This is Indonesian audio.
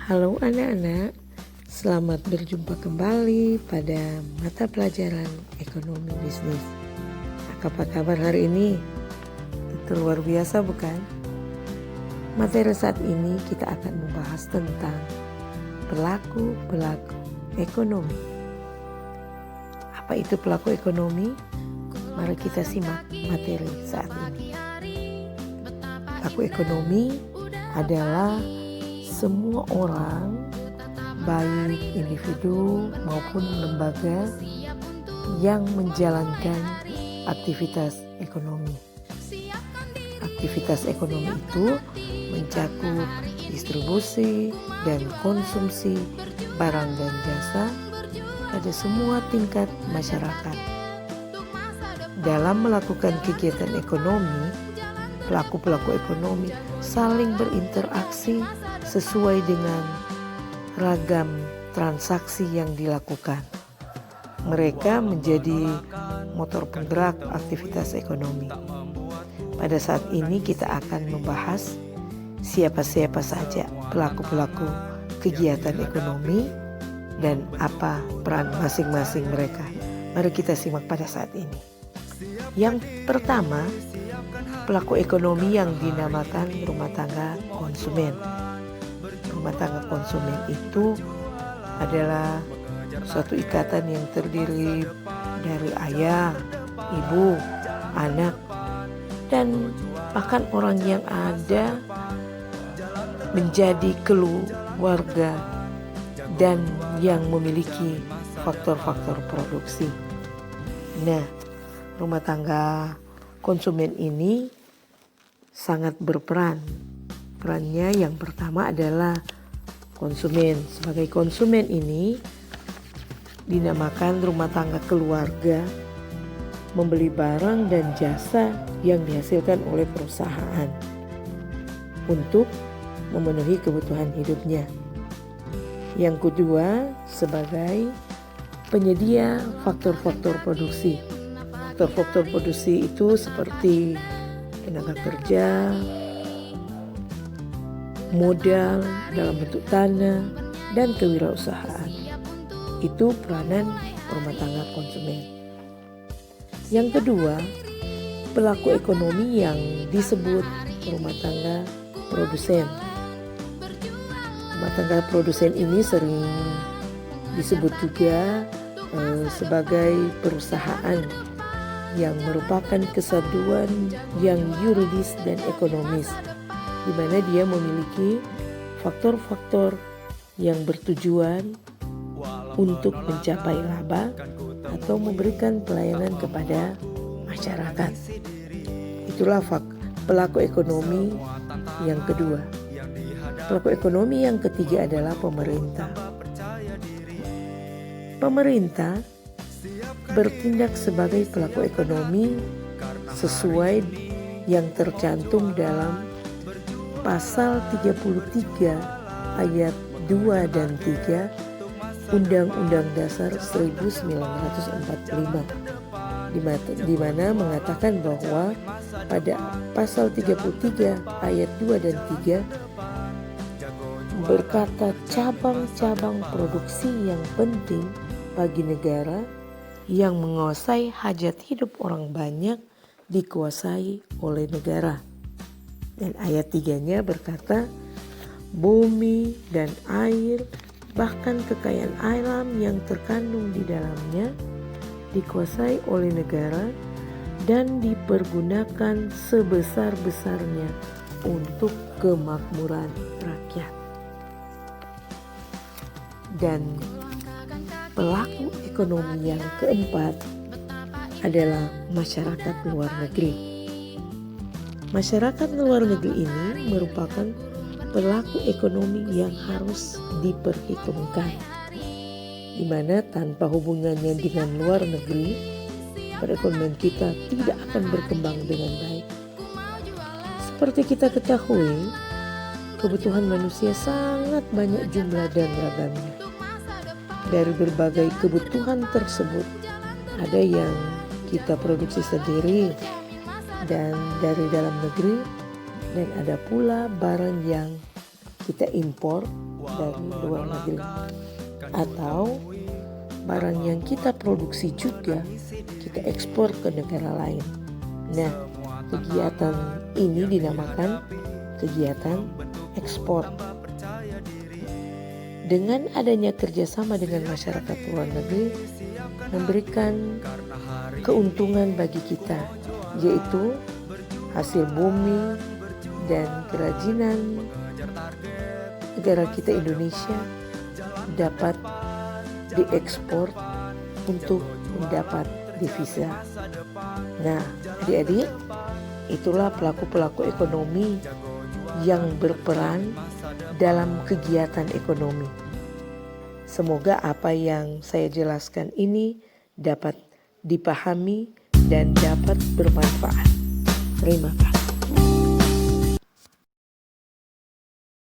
Halo anak-anak, selamat berjumpa kembali pada mata pelajaran ekonomi bisnis. Apa kabar hari ini? Tentu luar biasa bukan? Materi saat ini kita akan membahas tentang pelaku-pelaku ekonomi. Apa itu pelaku ekonomi? Mari kita simak materi saat ini. Pelaku ekonomi adalah semua orang, baik individu maupun lembaga yang menjalankan aktivitas ekonomi. Aktivitas ekonomi itu mencakup distribusi dan konsumsi barang dan jasa pada semua tingkat masyarakat. Dalam melakukan kegiatan ekonomi, pelaku-pelaku ekonomi saling berinteraksi sesuai dengan ragam transaksi yang dilakukan. Mereka menjadi motor penggerak aktivitas ekonomi. Pada saat ini kita akan membahas siapa-siapa saja pelaku-pelaku kegiatan ekonomi dan apa peran masing-masing mereka. Mari kita simak pada saat ini. Yang pertama, pelaku ekonomi yang dinamakan rumah tangga konsumen. Rumah tangga konsumen itu adalah suatu ikatan yang terdiri dari ayah, ibu, anak, dan bahkan orang yang ada menjadi keluarga dan yang memiliki faktor-faktor produksi. Nah, rumah tangga konsumen ini sangat berperan. Perannya yang pertama adalah konsumen. Sebagai konsumen ini dinamakan rumah tangga keluarga, membeli barang dan jasa yang dihasilkan oleh perusahaan untuk memenuhi kebutuhan hidupnya. Yang kedua, sebagai penyedia faktor-faktor produksi. Faktor-faktor produksi itu seperti tenaga kerja, modal dalam bentuk tanah, dan kewirausahaan. Itu peranan rumah tangga konsumen. Yang kedua, pelaku ekonomi yang disebut rumah tangga produsen. Rumah tangga produsen ini sering disebut juga sebagai perusahaan yang merupakan kesatuan yang yuridis dan ekonomis, di mana dia memiliki faktor-faktor yang bertujuan untuk mencapai laba atau memberikan pelayanan kepada masyarakat. Itulah pelaku ekonomi yang kedua. Pelaku ekonomi yang ketiga adalah pemerintah. Pemerintah bertindak sebagai pelaku ekonomi sesuai yang tercantum dalam Pasal 33 ayat 2 dan 3 Undang-Undang Dasar 1945 di mana mengatakan bahwa pada Pasal 33 ayat 2 dan 3 berkata cabang-cabang produksi yang penting bagi negara yang menguasai hajat hidup orang banyak dikuasai oleh negara. Dan ayat 3-nya berkata, bumi dan air, bahkan kekayaan alam yang terkandung di dalamnya dikuasai oleh negara dan dipergunakan sebesar-besarnya untuk kemakmuran rakyat. Dan pelaku ekonomi yang keempat adalah masyarakat luar negeri. Masyarakat luar negeri ini merupakan pelaku ekonomi yang harus diperhitungkan, di mana tanpa hubungannya dengan luar negeri, perekonomian kita tidak akan berkembang dengan baik. Seperti kita ketahui, kebutuhan manusia sangat banyak jumlah dan ragamnya. Dari berbagai kebutuhan tersebut, ada yang kita produksi sendiri dan dari dalam negeri, dan ada pula barang yang kita impor dari luar negeri, atau barang yang kita produksi juga kita ekspor ke negara lain. Nah, kegiatan ini dinamakan kegiatan ekspor. Dengan adanya kerjasama dengan masyarakat luar negeri memberikan keuntungan bagi kita, yaitu hasil bumi dan kerajinan negara kita Indonesia dapat diekspor untuk mendapat devisa. Nah, adik-adik, itulah pelaku-pelaku ekonomi yang berperan dalam kegiatan ekonomi. Semoga apa yang saya jelaskan ini dapat dipahami dan dapat bermanfaat. Terima kasih.